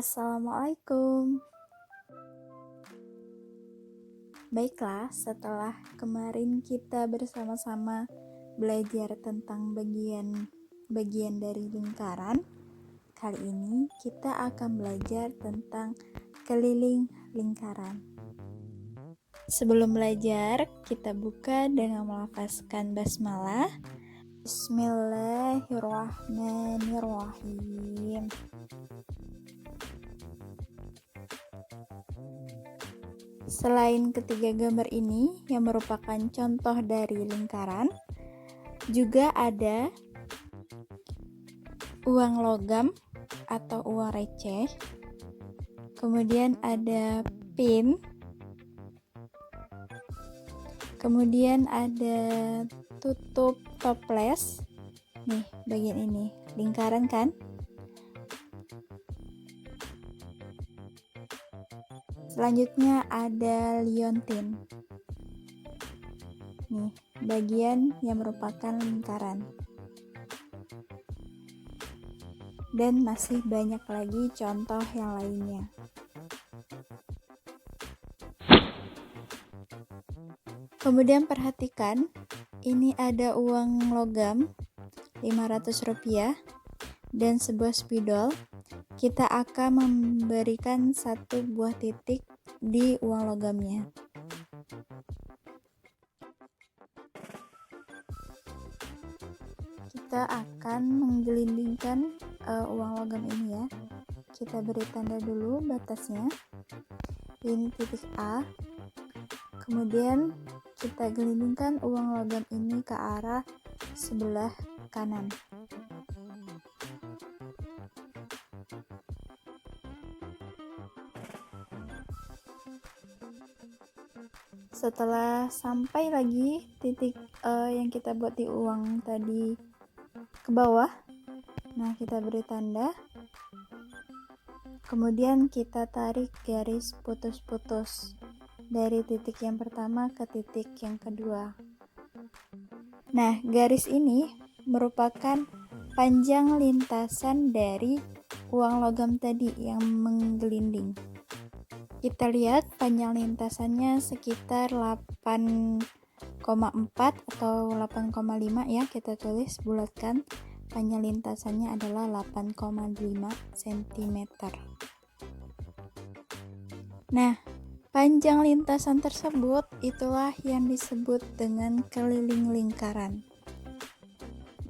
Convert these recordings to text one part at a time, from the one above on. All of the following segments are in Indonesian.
Assalamualaikum. Baiklah, setelah kemarin kita bersama-sama belajar tentang bagian dari lingkaran, kali ini kita akan belajar tentang keliling lingkaran. Sebelum belajar, kita buka dengan melafazkan basmalah. Bismillahirrahmanirrahim. Selain ketiga gambar ini yang merupakan contoh dari lingkaran, juga ada uang logam atau uang receh, kemudian ada pin, kemudian ada tutup toples. Nih, bagian ini lingkaran kan? Selanjutnya ada liontin. Nih, bagian yang merupakan lingkaran. Dan masih banyak lagi contoh yang lainnya. Kemudian perhatikan, ini ada uang logam Rp500 dan sebuah spidol. Kita akan memberikan satu buah titik di uang logamnya. Kita akan menggelindingkan uang logam ini ya. Kita beri tanda dulu batasnya. Ini titik A. Kemudian kita gelindingkan uang logam ini ke arah sebelah kanan. Setelah sampai lagi titik yang kita buat di uang tadi ke bawah, nah kita beri tanda, kemudian kita tarik garis putus-putus dari titik yang pertama ke titik yang kedua. Nah, garis ini merupakan panjang lintasan dari uang logam tadi yang menggelinding. Kita lihat panjang lintasannya sekitar 8,4 atau 8,5 ya, kita tulis bulatkan. Panjang lintasannya adalah 8,5 cm. Nah, panjang lintasan tersebut itulah yang disebut dengan keliling lingkaran.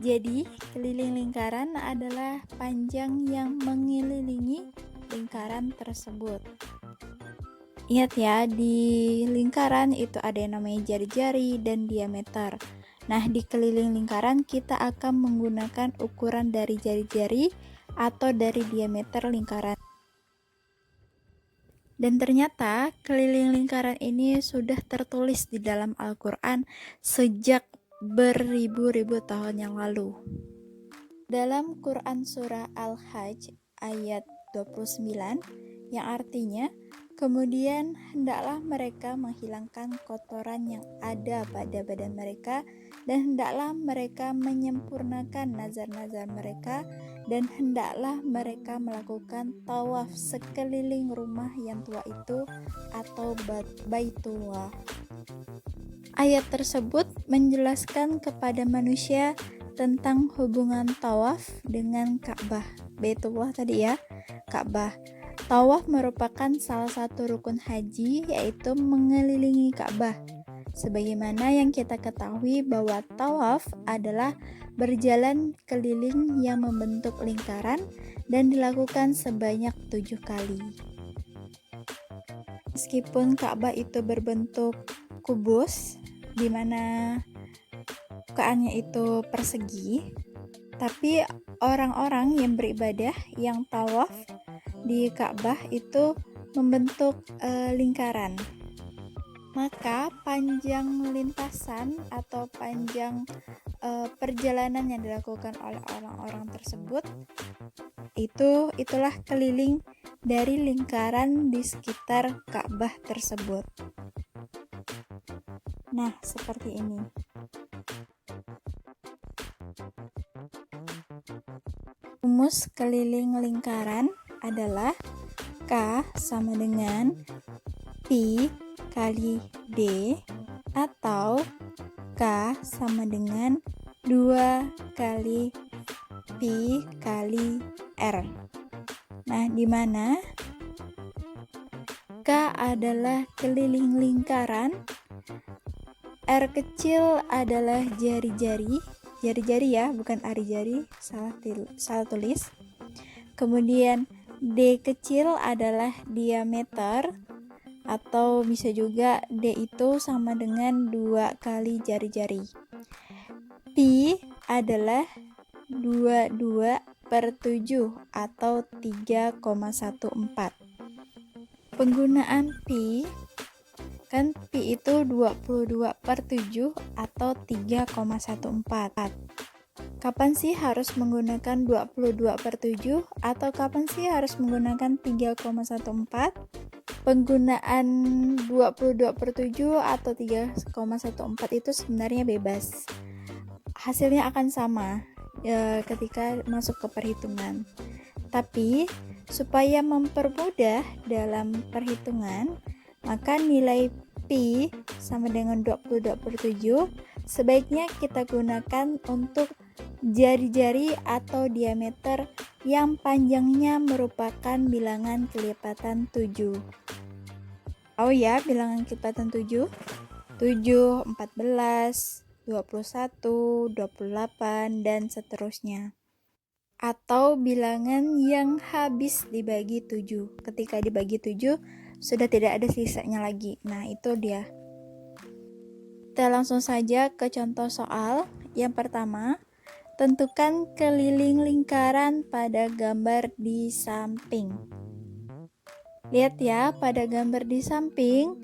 Jadi, keliling lingkaran adalah panjang yang mengelilingi lingkaran tersebut. Ingat ya, di lingkaran itu ada yang namanya jari-jari dan diameter. Nah, di keliling lingkaran kita akan menggunakan ukuran dari jari-jari atau dari diameter lingkaran. Dan ternyata keliling lingkaran ini sudah tertulis di dalam Al-Quran sejak beribu-ribu tahun yang lalu. Dalam Quran Surah Al-Hajj ayat 29 yang artinya, kemudian hendaklah mereka menghilangkan kotoran yang ada pada badan mereka, dan hendaklah mereka menyempurnakan nazar-nazar mereka, dan hendaklah mereka melakukan tawaf sekeliling rumah yang tua itu atau Baitullah. Ayat tersebut menjelaskan kepada manusia tentang hubungan tawaf dengan Ka'bah. Baitullah tadi ya, Ka'bah. Tawaf merupakan salah satu rukun haji, yaitu mengelilingi Ka'bah. Sebagaimana yang kita ketahui bahwa tawaf adalah berjalan keliling yang membentuk lingkaran dan dilakukan sebanyak 7 kali. Meskipun Ka'bah itu berbentuk kubus, di mana bukaannya itu persegi, tapi orang-orang yang beribadah yang tawaf di Ka'bah itu membentuk lingkaran. Maka panjang lintasan atau panjang perjalanan yang dilakukan oleh orang-orang tersebut itulah keliling dari lingkaran di sekitar Ka'bah tersebut. Nah, seperti ini. Rumus keliling lingkaran adalah K sama dengan Pi kali D, atau K sama dengan 2 kali Pi kali R. Nah, di mana K adalah keliling lingkaran, R kecil adalah jari-jari ya, bukan ari jari, salah tulis. Kemudian D kecil adalah diameter, atau bisa juga D itu sama dengan 2 kali jari-jari. Pi adalah 22/7 atau 3,14. Penggunaan pi, kan pi itu 22/7 atau 3,14. Kapan sih harus menggunakan 22/7 atau kapan sih harus menggunakan 3,14? Penggunaan 22/7 atau 3,14 itu sebenarnya bebas. Hasilnya akan sama ketika masuk ke perhitungan. Tapi supaya mempermudah dalam perhitungan, maka nilai pi sama dengan 22/7 sebaiknya kita gunakan untuk jari-jari atau diameter yang panjangnya merupakan bilangan kelipatan 7. Oh ya, bilangan kelipatan 7, 7, 14, 21, 28, dan seterusnya. Atau bilangan yang habis dibagi 7. Ketika dibagi 7, sudah tidak ada sisanya lagi. Nah, itu dia. Kita langsung saja ke contoh soal. Yang pertama, tentukan keliling lingkaran pada gambar di samping. Lihat ya, pada gambar di samping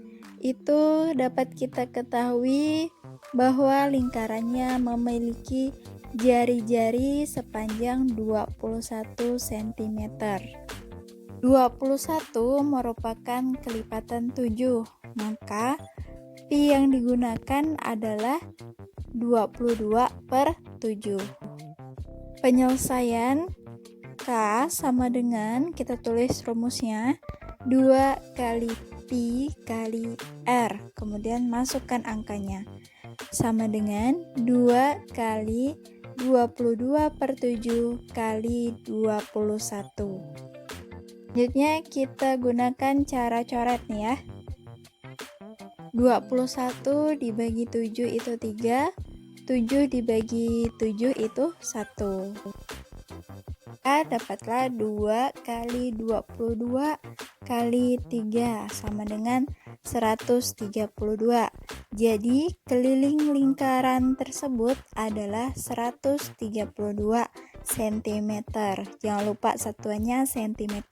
itu dapat kita ketahui bahwa lingkarannya memiliki jari-jari sepanjang 21 cm. 21 merupakan kelipatan 7, maka pi yang digunakan adalah 22/7. Penyelesaian K sama dengan, kita tulis rumusnya, 2 kali pi kali R, kemudian masukkan angkanya, sama dengan 2 kali 22/7 kali 21. Selanjutnya kita gunakan cara coret nih ya. 21 dibagi 7 itu 3, 7 dibagi 7 itu 1. Maka dapatlah 2 kali 22 kali 3 sama dengan 132. Jadi keliling lingkaran tersebut adalah 132 cm. Jangan lupa satuannya cm.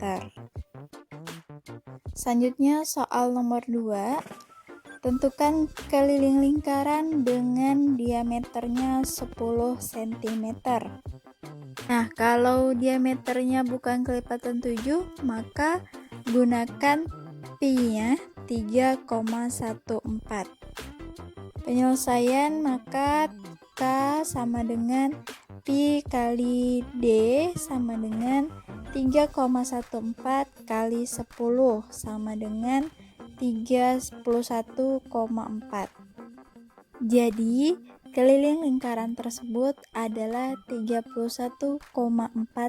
Selanjutnya soal nomor 2. Tentukan keliling lingkaran dengan diameternya 10 cm. Nah, kalau diameternya bukan kelipatan 7, maka gunakan pi-nya 3,14. Penyelesaian, maka K sama dengan pi kali D sama dengan 3,14 kali 10 sama dengan 31,4. Jadi keliling lingkaran tersebut adalah 31,4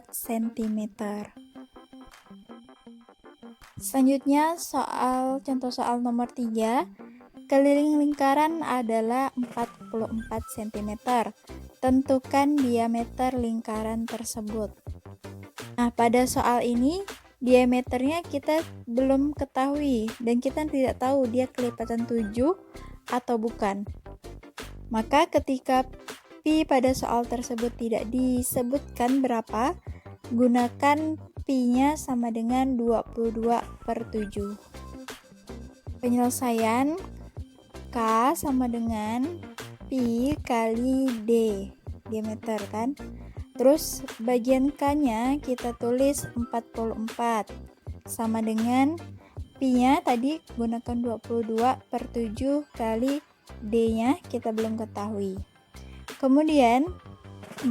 cm. Selanjutnya contoh soal nomor 3. Keliling lingkaran adalah 44 cm. Tentukan diameter lingkaran tersebut. Nah, pada soal ini diameternya kita belum ketahui dan kita tidak tahu dia kelipatan 7 atau bukan. Maka ketika pi pada soal tersebut tidak disebutkan berapa, gunakan pi-nya sama dengan 22/7. Penyelesaian K sama dengan pi kali D, diameter kan. Terus bagian K-nya kita tulis 44 sama dengan pi-nya tadi gunakan 22/7 kali D-nya kita belum ketahui. Kemudian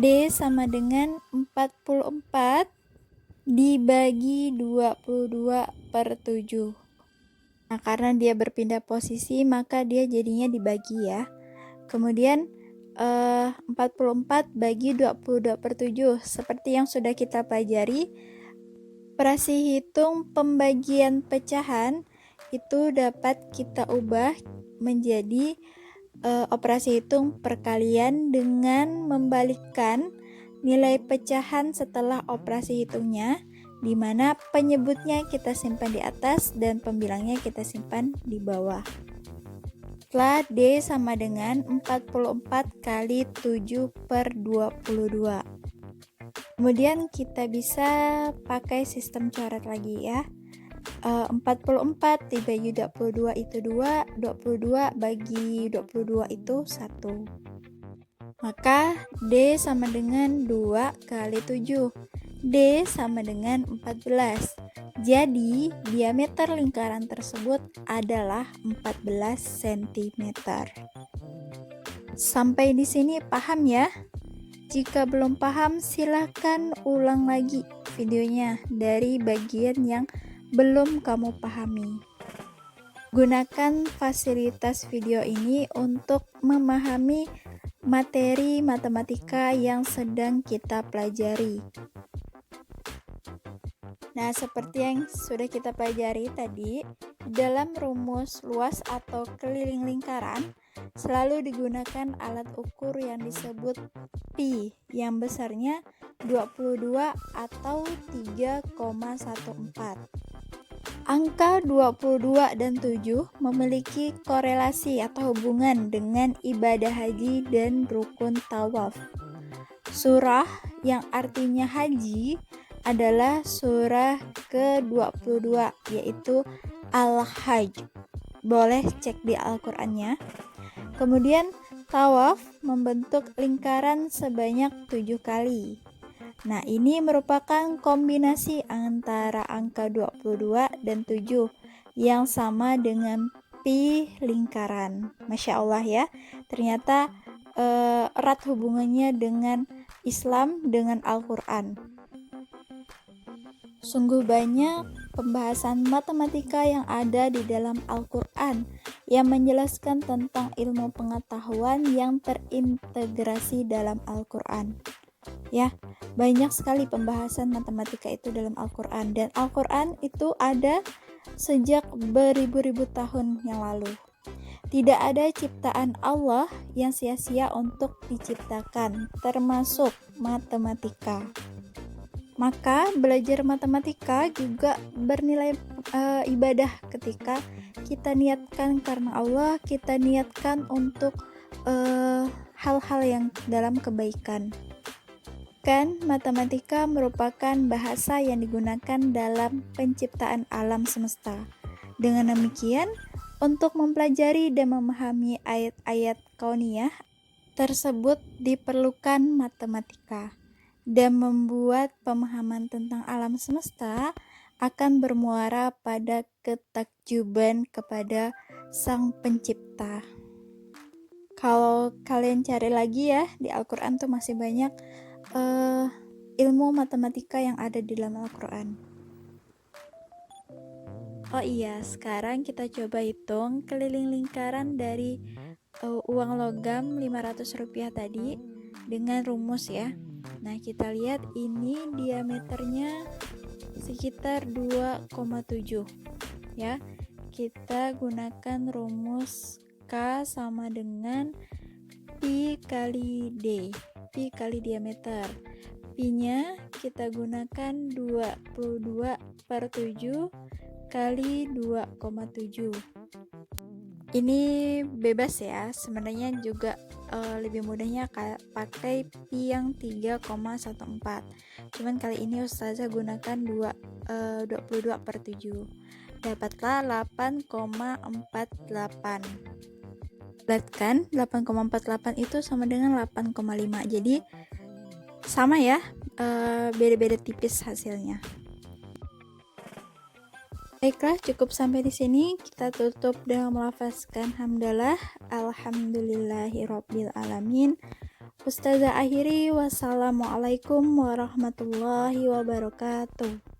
D sama dengan 44 dibagi 22/7. Nah, karena dia berpindah posisi, maka dia jadinya dibagi ya. Kemudian 44 bagi 22/7. Seperti yang sudah kita pelajari, operasi hitung pembagian pecahan itu dapat kita ubah menjadi operasi hitung perkalian dengan membalikkan nilai pecahan setelah operasi hitungnya, di mana penyebutnya kita simpan di atas dan pembilangnya kita simpan di bawah. Setelah D sama dengan 44 kali 7/22. Kemudian kita bisa pakai sistem coret lagi ya. 44 dibagi 22 itu 2, 22 bagi 22 itu 1. Maka D sama dengan 2 kali 7. D sama dengan 14. Jadi, diameter lingkaran tersebut adalah 14 cm. Sampai di sini paham ya? Jika belum paham, silakan ulang lagi videonya dari bagian yang belum kamu pahami. Gunakan fasilitas video ini untuk memahami materi matematika yang sedang kita pelajari. Nah, seperti yang sudah kita pelajari tadi, dalam rumus luas atau keliling lingkaran selalu digunakan alat ukur yang disebut pi, yang besarnya 22 atau 3,14. Angka 22 dan 7 memiliki korelasi atau hubungan dengan ibadah haji dan rukun tawaf. Surah yang artinya haji adalah surah ke-22, yaitu Al-Hajj. Boleh cek di Al-Qur'annya. Kemudian tawaf membentuk lingkaran sebanyak 7 kali. Nah, ini merupakan kombinasi antara angka 22 dan 7 yang sama dengan pi lingkaran. Masya Allah ya, ternyata erat hubungannya dengan Islam, dengan Al-Quran. Sungguh banyak pembahasan matematika yang ada di dalam Al-Quran yang menjelaskan tentang ilmu pengetahuan yang terintegrasi dalam Al-Quran. Ya, banyak sekali pembahasan matematika itu dalam Al-Quran, dan Al-Quran itu ada sejak beribu-ribu tahun yang lalu. Tidak ada ciptaan Allah yang sia-sia untuk diciptakan, termasuk matematika. Maka belajar matematika juga bernilai ibadah ketika kita niatkan karena Allah, kita niatkan untuk hal-hal yang dalam kebaikan. Kan matematika merupakan bahasa yang digunakan dalam penciptaan alam semesta. Dengan demikian, untuk mempelajari dan memahami ayat-ayat kauniyah tersebut diperlukan matematika. Dan membuat pemahaman tentang alam semesta akan bermuara pada ketakjuban kepada Sang Pencipta. Kalau kalian cari lagi ya, di Al-Quran tuh masih banyak ilmu matematika yang ada di dalam Al-Quran. Oh iya, sekarang kita coba hitung keliling lingkaran dari uang logam Rp500 tadi dengan rumus ya. Nah, kita lihat ini diameternya sekitar 2,7 ya. Kita gunakan rumus K sama dengan pi kali D, pi kali diameter. Pi-nya kita gunakan 22/7 kali 2,7. Ini bebas ya, sebenarnya juga lebih mudahnya pakai pi yang 3,14. Cuman kali ini Ustazah gunakan 22/7. Dapatlah 8,48. Lihat kan, 8,48 itu sama dengan 8,5. Jadi sama ya, beda-beda tipis hasilnya. Baiklah, cukup sampai di sini. Kita tutup dengan melafazkan hamdalah, alhamdulillahirabbil alamin, Ustazah akhiri, wassalamualaikum warahmatullahi wabarakatuh.